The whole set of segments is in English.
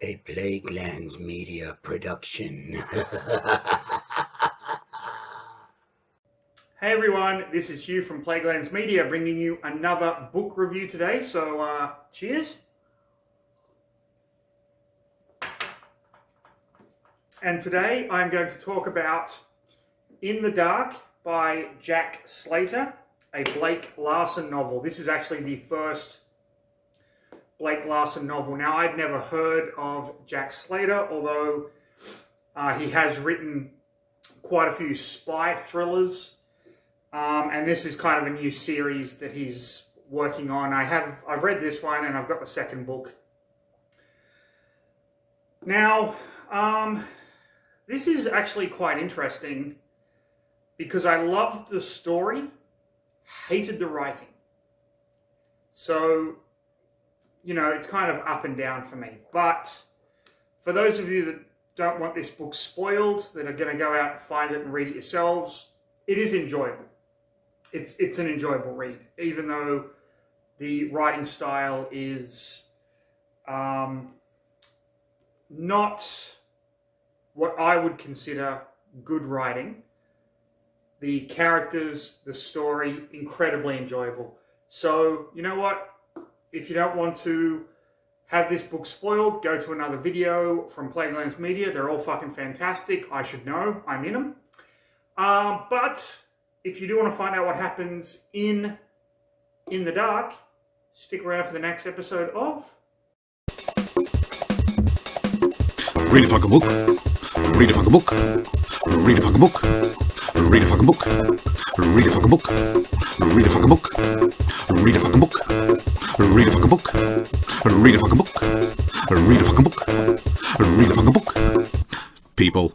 A Plaguelands Media production. Hey everyone, this is Hugh from Plaguelands Media bringing you another book review today. So, cheers. And today I'm going to talk about In the Dark by Jack Slater, a Blake Larson novel. This is actually the first Blake Larson novel. Now, I'd never heard of Jack Slater, although he has written quite a few spy thrillers. And this is kind of a new series that he's working on. I've read this one and I've got the second book. Now, this is actually quite interesting because I loved the story, hated the writing. So, it's kind of up and down for me. But for those of you that don't want this book spoiled, that are going to go out and find it and read it yourselves, it is enjoyable. It's an enjoyable read, even though the writing style is not what I would consider good writing. The characters, the story, incredibly enjoyable. So, you know what? If you don't want to have this book spoiled, go to another video from Plaguelands Media. They're all fucking fantastic. I should know. I'm in them. But if you do want to find out what happens in the Dark, stick around for the next episode of... Read a fucking book. Read a fucking book. Read a fucking book. Read a fucking book. Read a fucking book. Read a fucking book. Read a fucking book. Read a fucking book. Read a fucking book. Read a fucking book. Read a fucking book. People.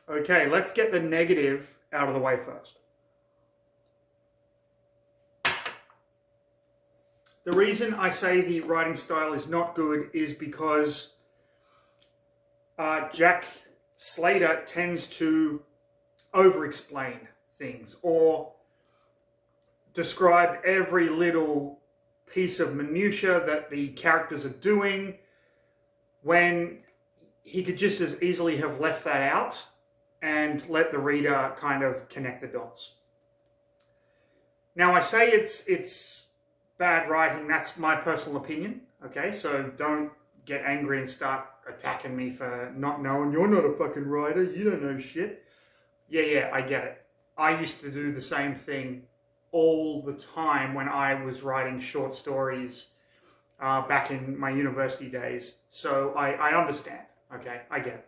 Okay, let's get the negative out of the way first. The reason I say the writing style is not good is because Jack Slater tends to over-explain things or describe every little piece of minutia that the characters are doing when he could just as easily have left that out and let the reader kind of connect the dots. Now, I say it's bad writing. That's my personal opinion, okay? So don't get angry and start attacking me for not knowing. You're not a fucking writer. You don't know shit. Yeah, I get it. I used to do the same thing all the time when I was writing short stories back in my university days. So I understand, okay? I get it.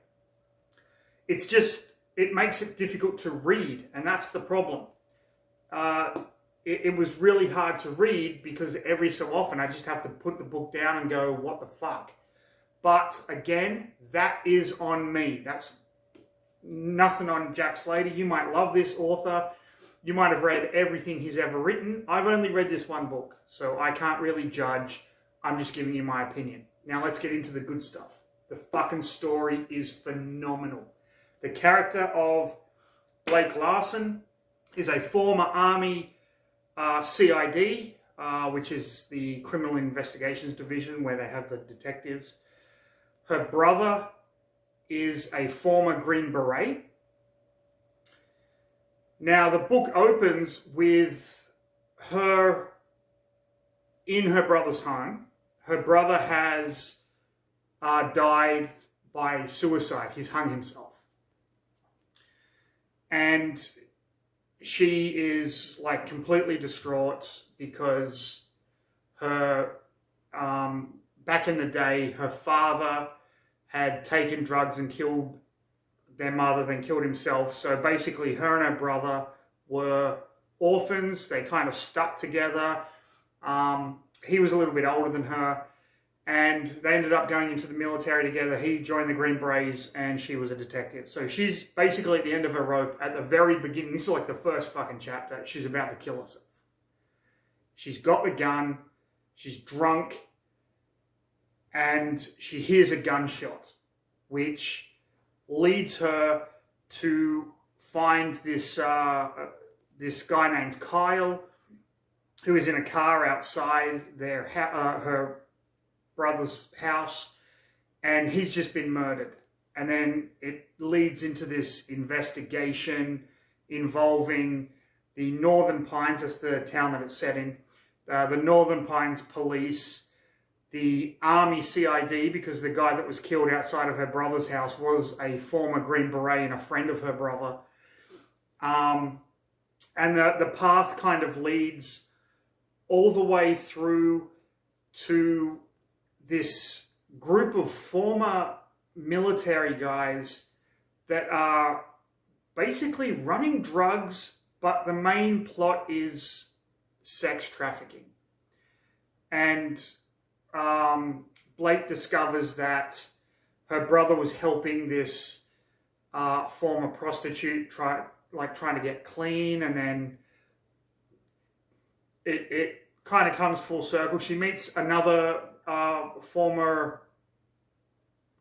It's just, it makes it difficult to read, and that's the problem. It was really hard to read because every so often I just have to put the book down and go, what the fuck? But again, that is on me. That's nothing on Jack Slater. You might love this author. You might have read everything he's ever written. I've only read this one book, so I can't really judge. I'm just giving you my opinion. Now let's get into the good stuff. The fucking story is phenomenal. The character of Blake Larson is a former Army CID, which is the Criminal Investigations Division where they have the detectives. Her brother is a former Green Beret. Now, the book opens with her in her brother's home. Her brother has died by suicide. He's hung himself. And she is like completely distraught because her, back in the day, her father had taken drugs and killed their mother, then killed himself. So basically her and her brother were orphans. They kind of stuck together. He was a little bit older than her, and they ended up going into the military together. He joined the Green Berets and she was a detective. So she's basically at the end of her rope at the very beginning. This is like the first fucking chapter. She's about to kill herself. She's got the gun. She's drunk. And she hears a gunshot, which leads her to find this this guy named Kyle, who is in a car outside her brother's house, and he's just been murdered. And then it leads into this investigation involving the Northern Pines, that's the town that it's set in, the Northern Pines police, the Army CID, because the guy that was killed outside of her brother's house was a former Green Beret and a friend of her brother. And the path kind of leads all the way through to this group of former military guys that are basically running drugs, but the main plot is sex trafficking. And Blake discovers that her brother was helping this former prostitute trying to get clean, and then it kind of comes full circle. She meets another former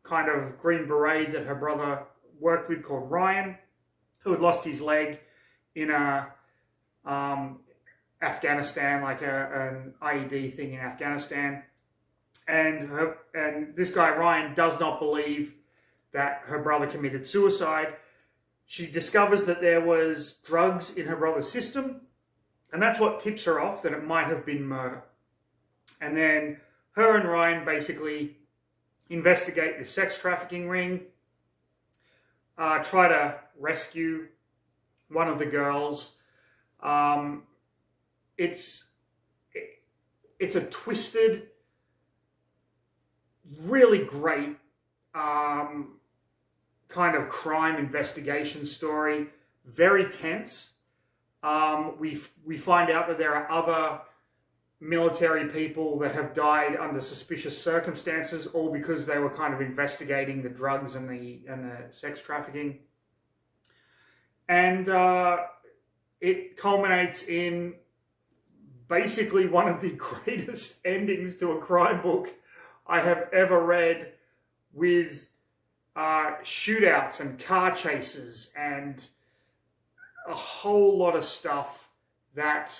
kind of Green Beret that her brother worked with called Ryan, who had lost his leg in Afghanistan, like an IED thing in Afghanistan. And this guy Ryan does not believe that her brother committed suicide. She discovers that there was drugs in her brother's system, and that's what tips her off that it might have been murder. And then her and Ryan basically investigate the sex trafficking ring, try to rescue one of the girls. It's a twisted, really great kind of crime investigation story. Very tense. We find out that there are other military people that have died under suspicious circumstances, all because they were kind of investigating the drugs and the sex trafficking. And it culminates in basically one of the greatest endings to a crime book I have ever read, with shootouts and car chases and a whole lot of stuff that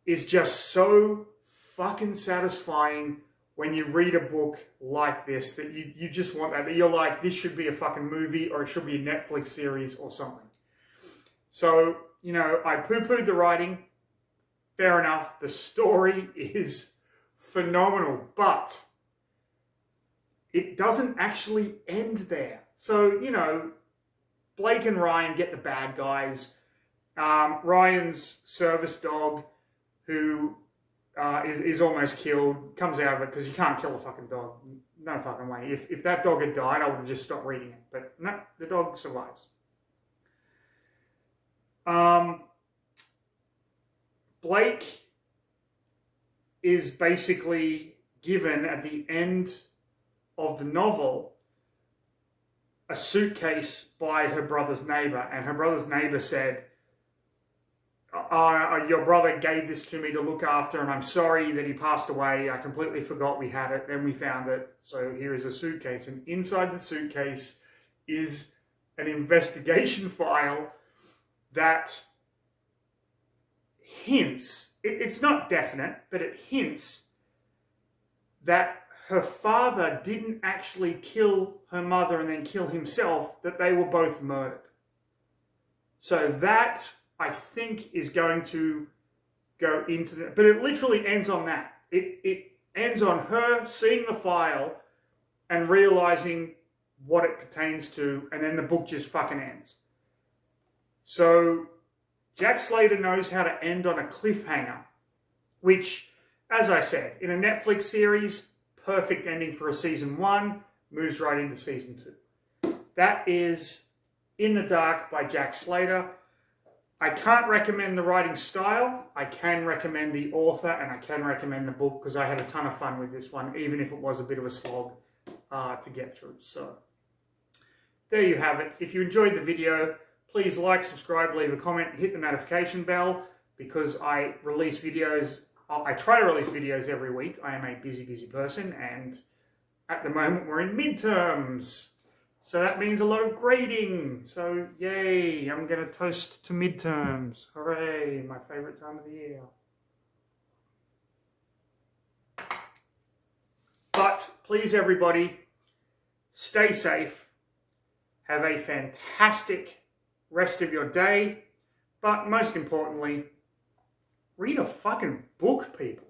is just so fucking satisfying when you read a book like this, that you just want that you're like, this should be a fucking movie, or it should be a Netflix series or something. So, you know, I poo-pooed the writing. Fair enough. The story is phenomenal, but it doesn't actually end there. So, you know, Blake and Ryan get the bad guys. Ryan's service dog, who is almost killed, comes out of it because you can't kill a fucking dog. No fucking way. If that dog had died, I would have just stopped reading it. But no, the dog survives. Blake is basically given, at the end of the novel, a suitcase by her brother's neighbor, and her brother's neighbor said, your brother gave this to me to look after, and I'm sorry that he passed away. I completely forgot we had it. Then we found it. So here is a suitcase. And inside the suitcase is an investigation file that hints, it's not definite, but it hints that her father didn't actually kill her mother and then kill himself, that they were both murdered. So that, I think, is going to go into the... But it literally ends on that. It ends on her seeing the file and realizing what it pertains to, and then the book just fucking ends. So Jack Slater knows how to end on a cliffhanger, which, as I said, in a Netflix series, perfect ending for a season 1, moves right into season 2. That is In the Dark by Jack Slater. I can't recommend the writing style. I can recommend the author, and I can recommend the book, because I had a ton of fun with this one, even if it was a bit of a slog to get through. So there you have it. If you enjoyed the video, please like, subscribe, leave a comment, hit the notification bell, because I release videos. I try to release videos every week. I am a busy, busy person, and at the moment we're in midterms. So that means a lot of grading. So yay, I'm going to toast to midterms. Hooray, my favorite time of the year. But please, everybody, Stay safe. Have a fantastic rest of your day. But most importantly, read a fucking book, people.